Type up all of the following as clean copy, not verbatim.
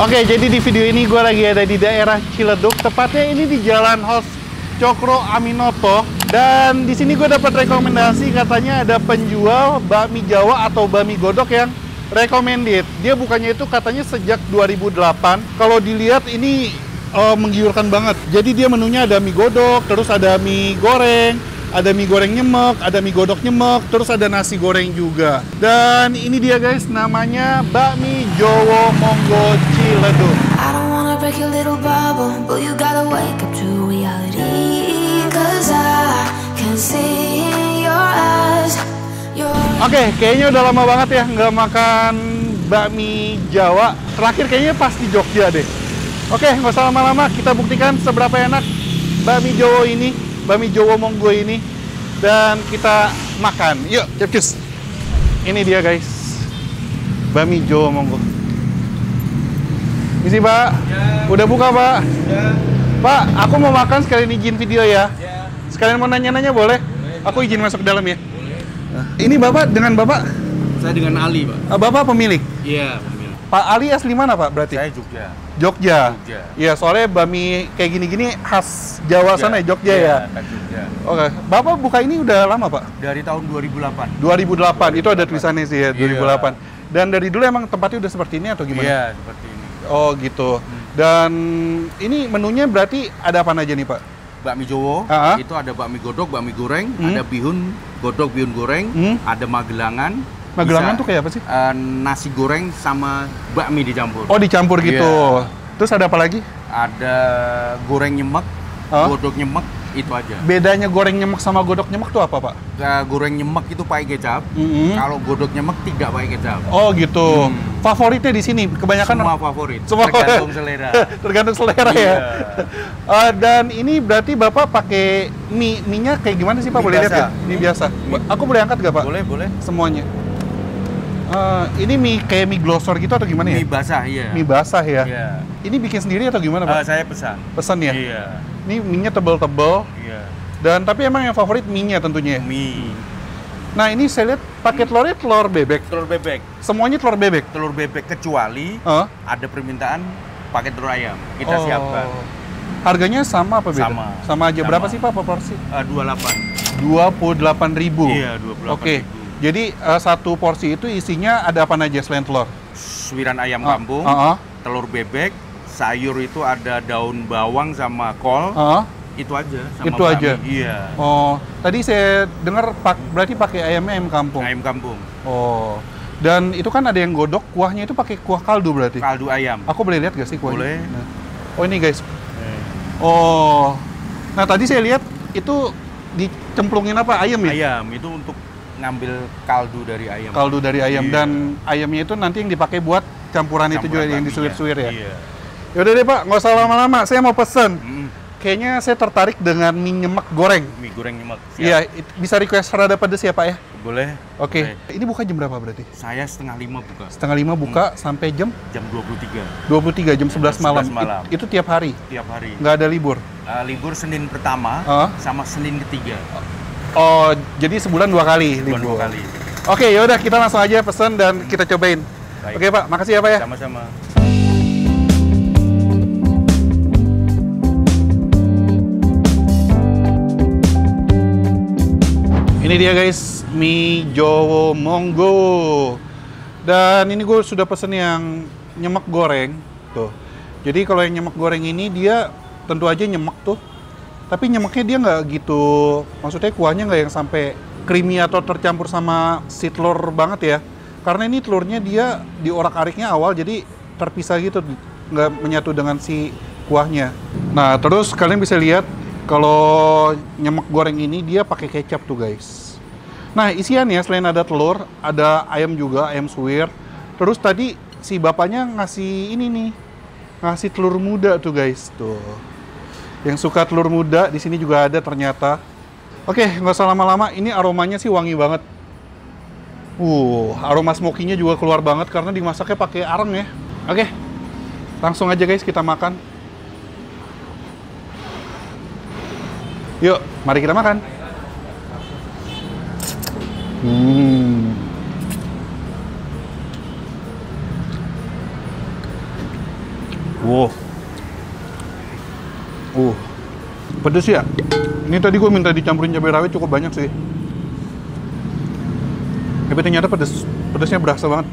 Oke, jadi di video ini gue lagi ada di daerah Ciledug, tepatnya ini di Jalan Hos Cokro Aminoto. Dan di sini gue dapat rekomendasi, katanya ada penjual bakmi Jawa atau bakmi godok yang recommended. Dia bukannya itu katanya sejak 2008. Kalau dilihat ini menggiurkan banget. Jadi dia menunya ada mie godok, terus ada mie goreng, ada mie goreng nyemek, ada mie godok nyemek, terus ada nasi goreng juga. Dan ini dia guys, namanya bakmi Jowo Monggo Ciledug. I don't wanna break your little bubble, but you gotta wake up to reality. Cause I can see in your eyes. Oke, kayaknya udah lama banget ya nggak makan bakmi Jawa. Terakhir kayaknya pas di Jogja deh. Oke, nggak usah lama-lama, kita buktikan seberapa enak bakmi Jowo ini, bakmi Jowo Monggo ini, dan kita makan. Yuk, cus. Ini dia guys, bakmi Jowo Monggo. Misi Pak, ya. Udah buka Pak? Ya. Pak, aku mau makan sekalian izin video ya. Ya. Sekalian mau nanya-nanya boleh? Aku izin masuk ke dalam ya. Boleh. Ini Bapak dengan Bapak? Saya dengan Ali Pak. Bapak pemilik? Iya pemilik. Pak Ali asli mana Pak berarti? Saya Jogja. Jogja. Iya, soalnya bakmi kayak gini-gini khas Jawa sana ya, Jogja ya. Jogja. Oke. Bapak buka ini udah lama, Pak? Dari tahun 2008. 2008. Itu ada tulisannya sih ya, 2008. Dan dari dulu emang tempatnya udah seperti ini atau gimana? Iya, seperti ini. Oh, gitu. Dan ini menunya berarti ada apa aja nih, Pak? Bakmi Jowo, itu ada bakmi godok, bakmi goreng, ada bihun godok, bihun goreng, ada magelangan. Magelangan tuh kayak apa sih? Nasi goreng sama bakmi dicampur. Oh, dicampur gitu. Yeah. Terus ada apa lagi? Ada goreng nyemek, godok nyemek, itu aja. Bedanya goreng nyemek sama godok nyemek tuh apa, Pak? Goreng nyemek itu pakai kecap, kalau godok nyemek tidak pakai kecap. Oh, gitu. Favoritnya di sini kebanyakan semua favorit. Semua tergantung selera. Tergantung selera ya. Dan ini berarti Bapak pakai mie-nya kayak gimana sih Pak? Boleh lihat ya? Mie biasa. Aku boleh angkat nggak Pak? Boleh, boleh. Semuanya. Ini mie kayak mie glosor gitu atau gimana ya? Mie basah, iya. Mie basah ya? Iya. Ini bikin sendiri atau gimana Pak? Saya pesan. Pesan ya? Iya. Ini mie-nya tebel-tebel. Iya. Dan tapi emang yang favorit mie-nya tentunya. Mie. Nah ini saya lihat pakai telurnya telur bebek. Telur bebek. Semuanya telur bebek. Telur bebek kecuali ada permintaan pakai telur ayam. Kita siapkan. Harganya sama apa beda? Sama aja. Sama. Berapa sih Pak per porsi? 28. 28.000. Iya, 28.000. Oke. Jadi satu porsi itu isinya ada apa aja selain telur? Suiran ayam kampung, telur bebek, sayur itu ada daun bawang sama kol. Itu aja sama itu aja. Iya. Oh, tadi saya dengar berarti pakai ayamnya ayam kampung. Ayam kampung. Oh. Dan itu kan ada yang godok, kuahnya itu pakai kuah kaldu berarti. Kaldu ayam. Aku boleh lihat gak sih kuahnya? Boleh. Nah. Oh, ini guys. Oh. Nah, tadi saya lihat itu dicemplungin apa? Ayam ya? Ayam itu untuk ngambil kaldu dari ayam. Kaldu dari ayam. Iya. Dan ayamnya itu nanti yang dipakai buat campuran itu juga yang disuir-suir ya? Iya. Yaudah deh Pak, nggak usah lama-lama. Saya mau pesen. Kayaknya saya tertarik dengan mie nyemek goreng. Mie goreng nyemek. Iya, bisa request rada pedes ya Pak ya? Boleh. Oke. Ini buka jam berapa berarti? Saya 4:30 buka. 4:30 buka sampai jam? Jam 23. 23, jam 11 malam. Itu tiap hari? Tiap hari. Nggak ada libur? Libur Senin pertama sama Senin ketiga. Oh, jadi sebulan 2 kali libur? 2 kali. Oke, yaudah kita langsung aja pesen dan kita cobain. Baik. Oke Pak, makasih ya Pak ya. Sama-sama. Ini dia guys, mie Jowo Monggo. Dan ini gue sudah pesen yang nyemek goreng. Tuh. Jadi kalau yang nyemek goreng ini dia tentu aja nyemek tuh. Tapi nyemeknya dia nggak gitu, maksudnya kuahnya nggak yang sampai creamy atau tercampur sama si telur banget ya. Karena ini telurnya dia diorak-ariknya awal, jadi terpisah gitu, nggak menyatu dengan si kuahnya. Nah, terus kalian bisa lihat kalau nyemek goreng ini dia pakai kecap tuh guys. Nah, isiannya selain ada telur, ada ayam juga, ayam suwir. Terus tadi si bapaknya ngasih ini nih, ngasih telur muda tuh guys, tuh. Yang suka telur muda di sini juga ada ternyata. Oke, nggak usah lama-lama. Ini aromanya sih wangi banget. Aroma smoky-nya juga keluar banget karena dimasaknya pakai areng ya. Oke, langsung aja guys kita makan. Yuk, mari kita makan. Wow. Pedes ya? Ini tadi gue minta dicampurin cabai rawit cukup banyak sih. Tapi ternyata pedesnya berasa banget.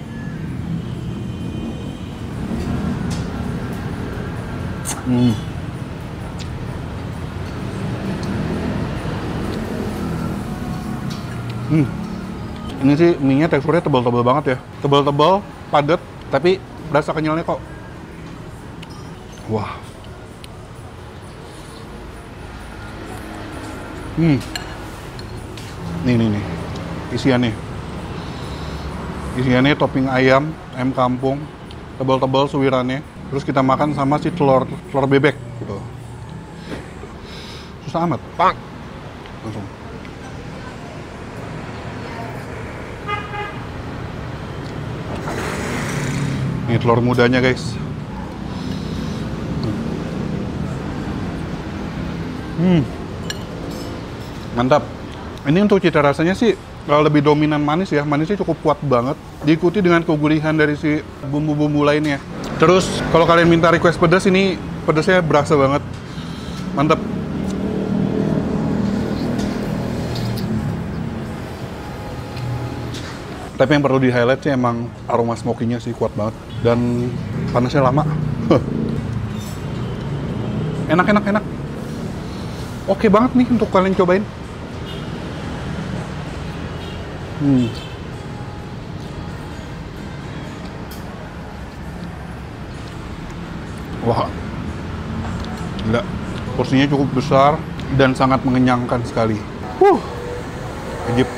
Ini sih mie-nya teksturnya tebal-tebal banget ya. Tebal-tebal, padat, tapi berasa kenyalnya kok. Wah. Nih. Isiannya. Isiannya topping ayam kampung, tebal-tebal suwirannya. Terus kita makan sama si telur bebek gitu. Susah amat. Pak. Langsung. Ini telur mudanya, guys. Mantap. Ini untuk cita rasanya sih lebih dominan manis ya. Manisnya cukup kuat banget. Diikuti dengan kegurihan dari si bumbu-bumbu lainnya. Terus kalau kalian minta request pedas, ini pedasnya berasa banget. Mantap. Tapi yang perlu di-highlight sih emang aroma smoky-nya sih kuat banget. Dan panasnya lama. Enak. Oke banget nih untuk kalian cobain. Wah. Gila. Porsinya cukup besar dan sangat mengenyangkan sekali. Ajib.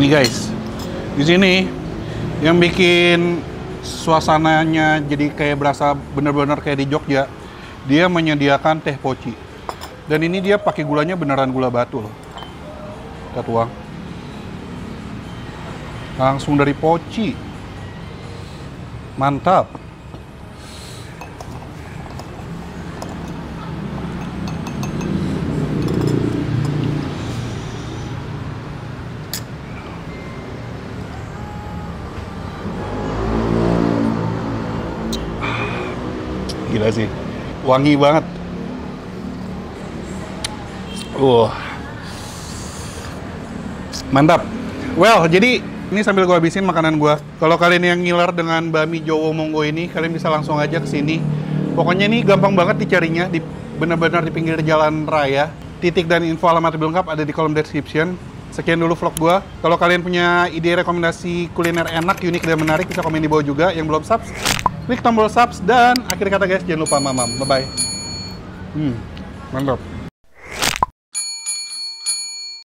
Nih guys, di sini yang bikin suasananya jadi kayak berasa bener-bener kayak di Jogja, dia menyediakan teh poci. Dan ini dia pakai gulanya beneran gula batu loh. Kita tuang. Langsung dari poci. Mantap. Gila sih, wangi banget. Mantap. Well, jadi ini sambil gue habisin makanan gue. Kalau kalian yang ngiler dengan bakmi Jowo Monggo ini, kalian bisa langsung aja ke sini. Pokoknya ini gampang banget dicarinya, benar-benar di pinggir jalan raya. Titik dan info alamat lebih lengkap ada di kolom description. Sekian dulu vlog gue. Kalau kalian punya ide rekomendasi kuliner enak, unik, dan menarik, bisa komen di bawah juga. Yang belum subs, klik tombol subs, dan akhir kata guys, jangan lupa mamam. Bye-bye. Mantap.